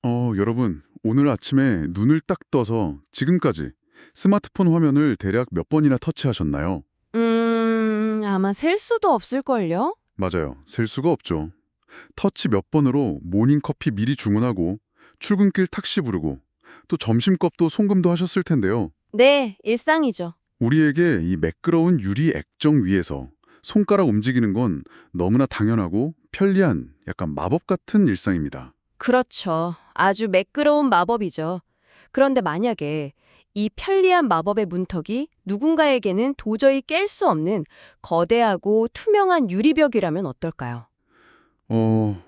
여러분, 오늘 아침에 눈을 딱 떠서 지금까지 스마트폰 화면을 대략 몇 번이나 터치하셨나요? 아마 셀 수도 없을걸요? 맞아요. 셀 수가 없죠. 터치 몇 번으로 모닝커피 미리 주문하고 출근길 택시 부르고 또 점심값도 송금도 하셨을 텐데요. 네, 일상이죠. 우리에게 이 매끄러운 유리 액정 위에서 손가락 움직이는 건 너무나 당연하고 편리한 약간 마법 같은 일상입니다. 그렇죠. 아주 매끄러운 마법이죠. 그런데 만약에 이 편리한 마법의 문턱이 누군가에게는 도저히 깰 수 없는 거대하고 투명한 유리벽이라면 어떨까요?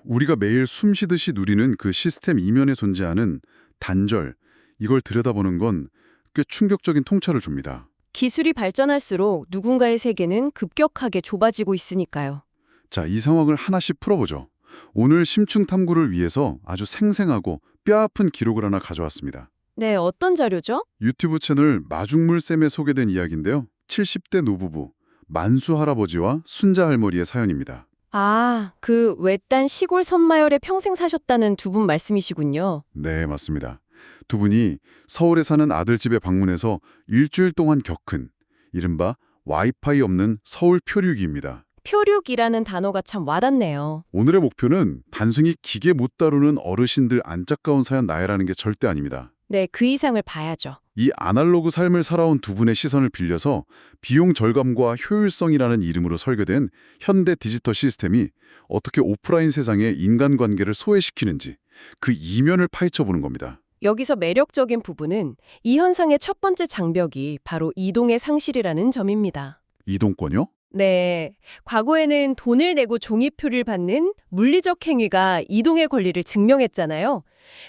우리가 매일 숨 쉬듯이 누리는 그 시스템 이면에 존재하는 단절, 이걸 들여다보는 건 꽤 충격적인 통찰을 줍니다. 기술이 발전할수록 누군가의 세계는 급격하게 좁아지고 있으니까요. 자, 이 상황을 하나씩 풀어보죠. 오늘 심층 탐구를 위해서 아주 생생하고 뼈아픈 기록을 하나 가져왔습니다. 네, 어떤 자료죠? 유튜브 채널 마중물쌤에 소개된 이야기인데요. 70대 노부부, 만수 할아버지와 순자 할머니의 사연입니다. 아, 그 외딴 시골 섬마을에 평생 사셨다는 두 분 말씀이시군요. 네, 맞습니다. 두 분이 서울에 사는 아들 집에 방문해서 일주일 동안 겪은 이른바 와이파이 없는 서울 표류기입니다. 표류기라는 단어가 참 와닿네요. 오늘의 목표는 단순히 기계 못 다루는 어르신들 안타까운 사연 나열하는 게 절대 아닙니다. 네, 그 이상을 봐야죠. 이 아날로그 삶을 살아온 두 분의 시선을 빌려서 비용 절감과 효율성이라는 이름으로 설계된 현대 디지털 시스템이 어떻게 오프라인 세상의 인간관계를 소외시키는지 그 이면을 파헤쳐보는 겁니다. 여기서 매력적인 부분은 이 현상의 첫 번째 장벽이 바로 이동의 상실이라는 점입니다. 이동권요? 네, 과거에는 돈을 내고 종이표를 받는 물리적 행위가 이동의 권리를 증명했잖아요.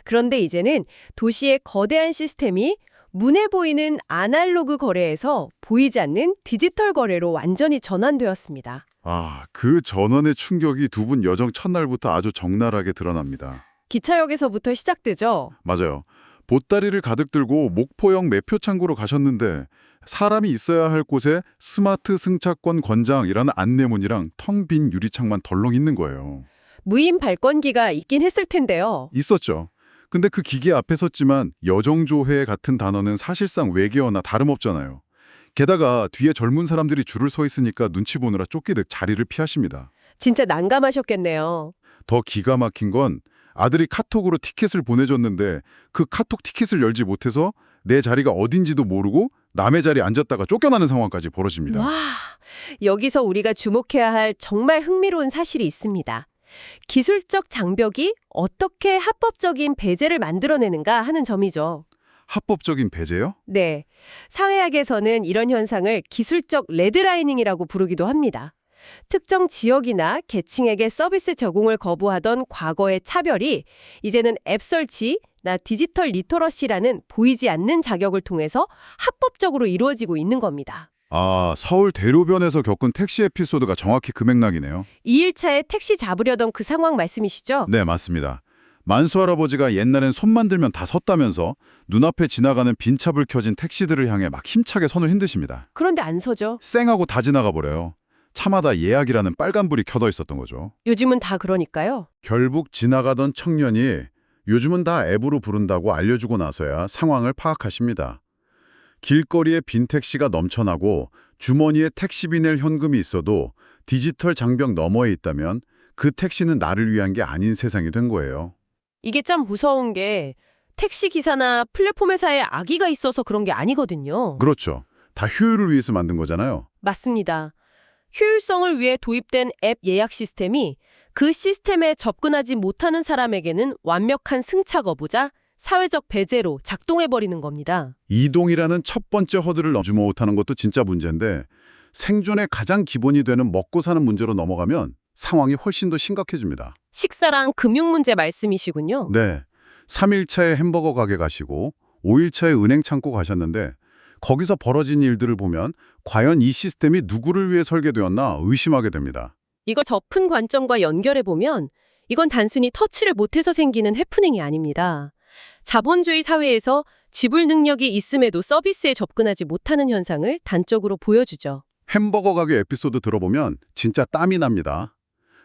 그런데 이제는 도시의 거대한 시스템이 눈에 보이는 아날로그 거래에서 보이지 않는 디지털 거래로 완전히 전환되었습니다. 그 전환의 충격이 두 분 여정 첫날부터 아주 적나라하게 드러납니다. 기차역에서부터 시작되죠. 맞아요. 보따리를 가득 들고 목포역 매표 창구로 가셨는데 사람이 있어야 할 곳에 스마트 승차권 권장이라는 안내문이랑 텅 빈 유리창만 덜렁 있는 거예요. 무인 발권기가 있긴 했을 텐데요. 있었죠. 근데 그 기계 앞에 섰지만 여정조회 같은 단어는 사실상 외계어나 다름없잖아요. 게다가 뒤에 젊은 사람들이 줄을 서 있으니까 눈치 보느라 쫓기듯 자리를 피하십니다. 진짜 난감하셨겠네요. 더 기가 막힌 건 아들이 카톡으로 티켓을 보내줬는데 그 카톡 티켓을 열지 못해서 내 자리가 어딘지도 모르고 남의 자리에 앉았다가 쫓겨나는 상황까지 벌어집니다. 와, 여기서 우리가 주목해야 할 정말 흥미로운 사실이 있습니다. 기술적 장벽이 어떻게 합법적인 배제를 만들어내는가 하는 점이죠. 합법적인 배제요? 네, 사회학에서는 이런 현상을 기술적 레드라이닝이라고 부르기도 합니다. 특정 지역이나 계층에게 서비스 제공을 거부하던 과거의 차별이 이제는 앱 설치나 디지털 리터러시라는 보이지 않는 자격을 통해서 합법적으로 이루어지고 있는 겁니다. 서울 대로변에서 겪은 택시 에피소드가 정확히 그 맥락이네요. 2일차에 택시 잡으려던 그 상황 말씀이시죠? 네, 맞습니다. 만수 할아버지가 옛날엔 손만 들면 다 섰다면서 눈앞에 지나가는 빈차불 켜진 택시들을 향해 막 힘차게 손을 흔드십니다. 그런데 안 서죠. 쌩하고 다 지나가 버려요. 차마다 예약이라는 빨간불이 켜져 있었던 거죠. 요즘은 다 그러니까요. 결국 지나가던 청년이 요즘은 다 앱으로 부른다고 알려주고 나서야 상황을 파악하십니다. 길거리에 빈 택시가 넘쳐나고 주머니에 택시비 낼 현금이 있어도 디지털 장벽 너머에 있다면 그 택시는 나를 위한 게 아닌 세상이 된 거예요. 이게 참 무서운 게 택시 기사나 플랫폼 회사에 악의가 있어서 그런 게 아니거든요. 그렇죠. 다 효율을 위해서 만든 거잖아요. 맞습니다. 효율성을 위해 도입된 앱 예약 시스템이 그 시스템에 접근하지 못하는 사람에게는 완벽한 승차 거부자, 사회적 배제로 작동해버리는 겁니다. 이동이라는 첫 번째 허들을 넘지 못하는 것도 진짜 문제인데 생존의 가장 기본이 되는 먹고 사는 문제로 넘어가면 상황이 훨씬 더 심각해집니다. 식사랑 금융 문제 말씀이시군요. 네, 3일차에 햄버거 가게 가시고 5일차에 은행 창고 가셨는데 거기서 벌어진 일들을 보면 과연 이 시스템이 누구를 위해 설계되었나 의심하게 됩니다. 이걸 접근 관점과 연결해보면 이건 단순히 터치를 못해서 생기는 해프닝이 아닙니다. 자본주의 사회에서 지불 능력이 있음에도 서비스에 접근하지 못하는 현상을 단적으로 보여주죠. 햄버거 가게 에피소드 들어보면 진짜 땀이 납니다.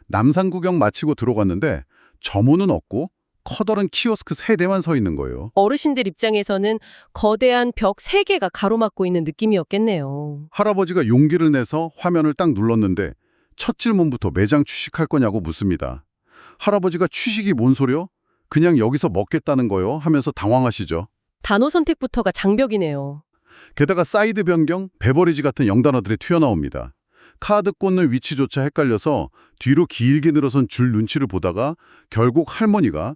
남산 구경 마치고 들어갔는데 점호는 없고 커다란 키오스크 3대만 서 있는 거예요. 어르신들 입장에서는 거대한 벽 3개가 가로막고 있는 느낌이었겠네요. 할아버지가 용기를 내서 화면을 딱 눌렀는데 첫 질문부터 매장 취식할 거냐고 묻습니다. 할아버지가 취식이 뭔 소리요? 그냥 여기서 먹겠다는 거요? 하면서 당황하시죠. 단어 선택부터가 장벽이네요. 게다가 사이드 변경, 베버리지 같은 영단어들이 튀어나옵니다. 카드 꽂는 위치조차 헷갈려서 뒤로 길게 늘어선 줄 눈치를 보다가 결국 할머니가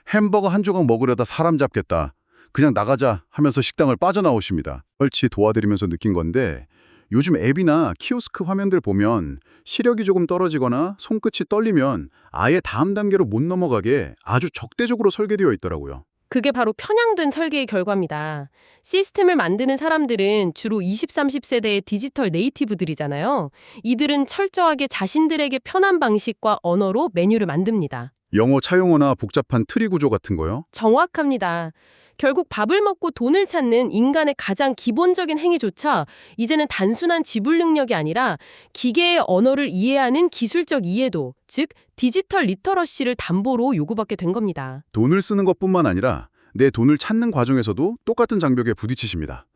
햄버거 한 조각 먹으려다 사람 잡겠다. 그냥 나가자 하면서 식당을 빠져나오십니다. 얼치 도와드리면서 느낀 건데 요즘 앱이나 키오스크 화면들 보면 시력이 조금 떨어지거나 손끝이 떨리면 아예 다음 단계로 못 넘어가게 아주 적대적으로 설계되어 있더라고요. 그게 바로 편향된 설계의 결과입니다. 시스템을 만드는 사람들은 주로 20, 30세대의 디지털 네이티브들이잖아요. 이들은 철저하게 자신들에게 편한 방식과 언어로 메뉴를 만듭니다. 영어 차용어나 복잡한 트리 구조 같은 거요? 정확합니다. 결국 밥을 먹고 돈을 찾는 인간의 가장 기본적인 행위조차 이제는 단순한 지불 능력이 아니라 기계의 언어를 이해하는 기술적 이해도, 즉 디지털 리터러시를 담보로 요구받게 된 겁니다. 돈을 쓰는 것뿐만 아니라 내 돈을 찾는 과정에서도 똑같은 장벽에 부딪히십니다.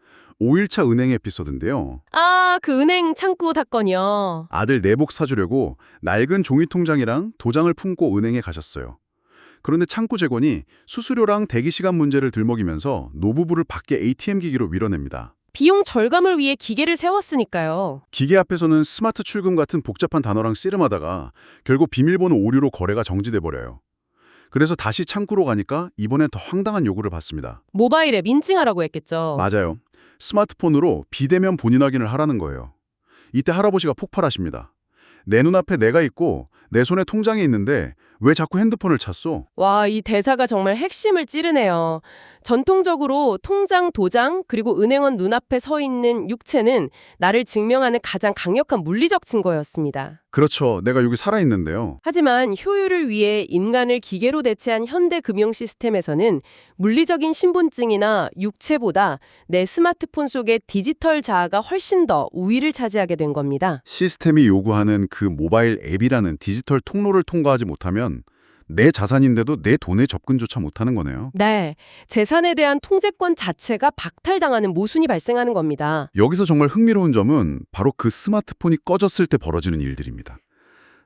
5일차 은행 에피소드인데요. 아, 그 은행 창구 사건이요. 아들 내복 사주려고 낡은 종이 통장이랑 도장을 품고 은행에 가셨어요. 그런데 창구 직원이 수수료랑 대기시간 문제를 들먹이면서 노부부를 밖에 ATM 기기로 밀어냅니다. 비용 절감을 위해 기계를 세웠으니까요. 기계 앞에서는 스마트 출금 같은 복잡한 단어랑 씨름하다가 결국 비밀번호 오류로 거래가 정지돼 버려요. 그래서 다시 창구로 가니까 이번엔 더 황당한 요구를 받습니다. 모바일 앱 인증하라고 했겠죠. 맞아요. 스마트폰으로 비대면 본인 확인을 하라는 거예요. 이때 할아버지가 폭발하십니다. 내 눈앞에 내가 있고 내 손에 통장이 있는데 왜 자꾸 핸드폰을 찾소? 와, 이 대사가 정말 핵심을 찌르네요. 전통적으로 통장, 도장, 그리고 은행원 눈앞에 서 있는 육체는 나를 증명하는 가장 강력한 물리적 증거였습니다. 그렇죠. 내가 여기 살아있는데요. 하지만 효율을 위해 인간을 기계로 대체한 현대 금융 시스템에서는 물리적인 신분증이나 육체보다 내 스마트폰 속의 디지털 자아가 훨씬 더 우위를 차지하게 된 겁니다. 시스템이 요구하는 그 모바일 앱이라는 디지털 통로를 통과하지 못하면 내 자산인데도 내 돈에 접근조차 못하는 거네요. 네, 재산에 대한 통제권 자체가 박탈당하는 모순이 발생하는 겁니다. 여기서 정말 흥미로운 점은 바로 그 스마트폰이 꺼졌을 때 벌어지는 일들입니다.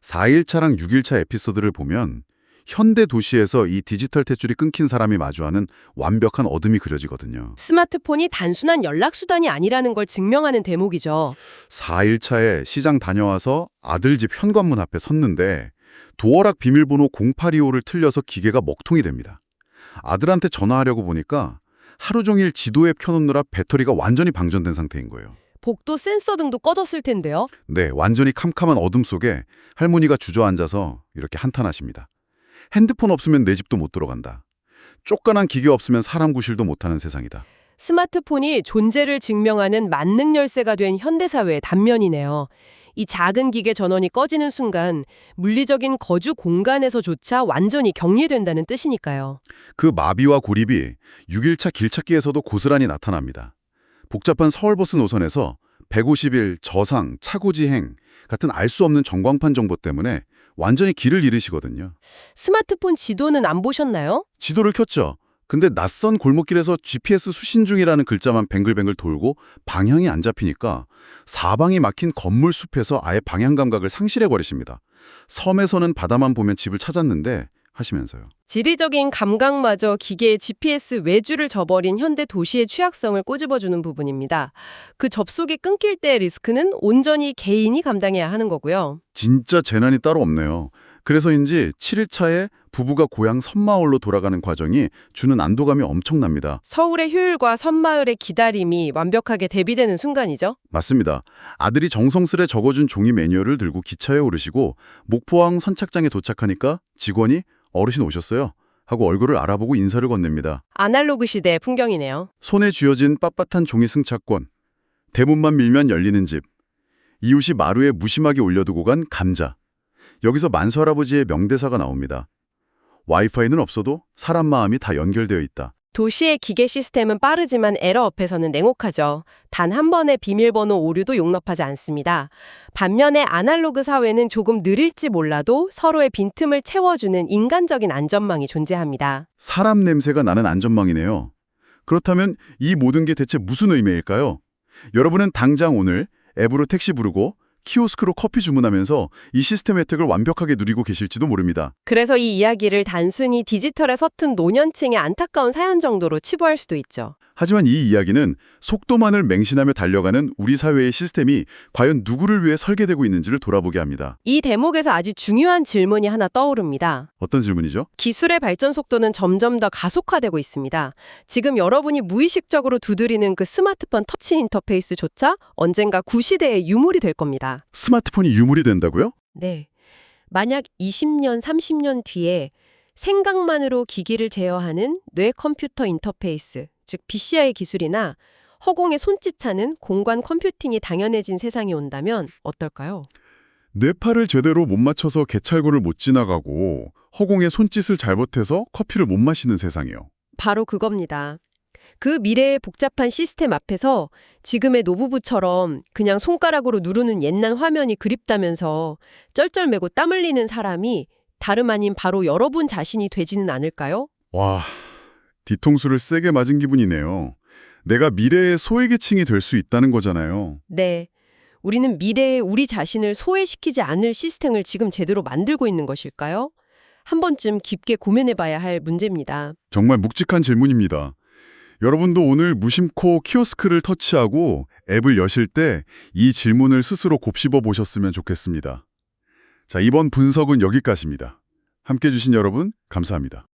4일차랑 6일차 에피소드를 보면 현대 도시에서 이 디지털 탯줄이 끊긴 사람이 마주하는 완벽한 어둠이 그려지거든요. 스마트폰이 단순한 연락수단이 아니라는 걸 증명하는 대목이죠. 4일차에 시장 다녀와서 아들 집 현관문 앞에 섰는데 도어락 비밀번호 0825를 틀려서 기계가 먹통이 됩니다. 아들한테 전화하려고 보니까 하루 종일 지도 앱 켜놓느라 배터리가 완전히 방전된 상태인 거예요. 복도 센서 등도 꺼졌을 텐데요. 네, 완전히 캄캄한 어둠 속에 할머니가 주저앉아서 이렇게 한탄하십니다. 핸드폰 없으면 내 집도 못 들어간다. 쫓겨난 기계 없으면 사람 구실도 못하는 세상이다. 스마트폰이 존재를 증명하는 만능 열쇠가 된 현대사회의 단면이네요. 이 작은 기계 전원이 꺼지는 순간 물리적인 거주 공간에서조차 완전히 격리된다는 뜻이니까요. 그 마비와 고립이 6일차 길찾기에서도 고스란히 나타납니다. 복잡한 서울버스 노선에서 150일 저상, 차고지행 같은 알 수 없는 전광판 정보 때문에 완전히 길을 잃으시거든요. 스마트폰 지도는 안 보셨나요? 지도를 켰죠. 근데 낯선 골목길에서 GPS 수신 중이라는 글자만 뱅글뱅글 돌고 방향이 안 잡히니까 사방이 막힌 건물 숲에서 아예 방향 감각을 상실해버리십니다. 섬에서는 바다만 보면 집을 찾았는데 하시면서요. 지리적인 감각마저 기계의 GPS 외주를 저버린 현대 도시의 취약성을 꼬집어주는 부분입니다. 그 접속이 끊길 때의 리스크는 온전히 개인이 감당해야 하는 거고요. 진짜 재난이 따로 없네요. 그래서인지 7일차에 부부가 고향 섬마을로 돌아가는 과정이 주는 안도감이 엄청납니다. 서울의 효율과 섬마을의 기다림이 완벽하게 대비되는 순간이죠. 맞습니다. 아들이 정성스레 적어준 종이 매뉴얼을 들고 기차에 오르시고 목포항 선착장에 도착하니까 직원이 어르신 오셨어요? 하고 얼굴을 알아보고 인사를 건넵니다. 아날로그 시대의 풍경이네요. 손에 쥐어진 빳빳한 종이 승차권. 대문만 밀면 열리는 집. 이웃이 마루에 무심하게 올려두고 간 감자. 여기서 만수 할아버지의 명대사가 나옵니다. 와이파이는 없어도 사람 마음이 다 연결되어 있다. 도시의 기계 시스템은 빠르지만 에러 앞에서는 냉혹하죠. 단 한 번의 비밀번호 오류도 용납하지 않습니다. 반면에 아날로그 사회는 조금 느릴지 몰라도 서로의 빈틈을 채워주는 인간적인 안전망이 존재합니다. 사람 냄새가 나는 안전망이네요. 그렇다면 이 모든 게 대체 무슨 의미일까요? 여러분은 당장 오늘 앱으로 택시 부르고 키오스크로 커피 주문하면서 이 시스템 혜택을 완벽하게 누리고 계실지도 모릅니다. 그래서 이 이야기를 단순히 디지털에 서툰 노년층의 안타까운 사연 정도로 치부할 수도 있죠. 하지만 이 이야기는 속도만을 맹신하며 달려가는 우리 사회의 시스템이 과연 누구를 위해 설계되고 있는지를 돌아보게 합니다. 이 대목에서 아주 중요한 질문이 하나 떠오릅니다. 어떤 질문이죠? 기술의 발전 속도는 점점 더 가속화되고 있습니다. 지금 여러분이 무의식적으로 두드리는 그 스마트폰 터치 인터페이스조차 언젠가 구시대의 유물이 될 겁니다. 스마트폰이 유물이 된다고요? 네. 만약 20년, 30년 뒤에 생각만으로 기기를 제어하는 뇌 컴퓨터 인터페이스, 즉 BCI 기술이나 허공에 손짓하는 공간 컴퓨팅이 당연해진 세상이 온다면 어떨까요? 뇌파를 제대로 못 맞춰서 개찰구를 못 지나가고 허공에 손짓을 잘못해서 커피를 못 마시는 세상이요. 바로 그겁니다. 그 미래의 복잡한 시스템 앞에서 지금의 노부부처럼 그냥 손가락으로 누르는 옛날 화면이 그립다면서 쩔쩔매고 땀 흘리는 사람이 다름 아닌 바로 여러분 자신이 되지는 않을까요? 와, 뒤통수를 세게 맞은 기분이네요. 내가 미래의 소외계층이 될 수 있다는 거잖아요. 네. 우리는 미래에 우리 자신을 소외시키지 않을 시스템을 지금 제대로 만들고 있는 것일까요? 한 번쯤 깊게 고민해봐야 할 문제입니다. 정말 묵직한 질문입니다. 여러분도 오늘 무심코 키오스크를 터치하고 앱을 여실 때 이 질문을 스스로 곱씹어 보셨으면 좋겠습니다. 자, 이번 분석은 여기까지입니다. 함께해 주신 여러분 감사합니다.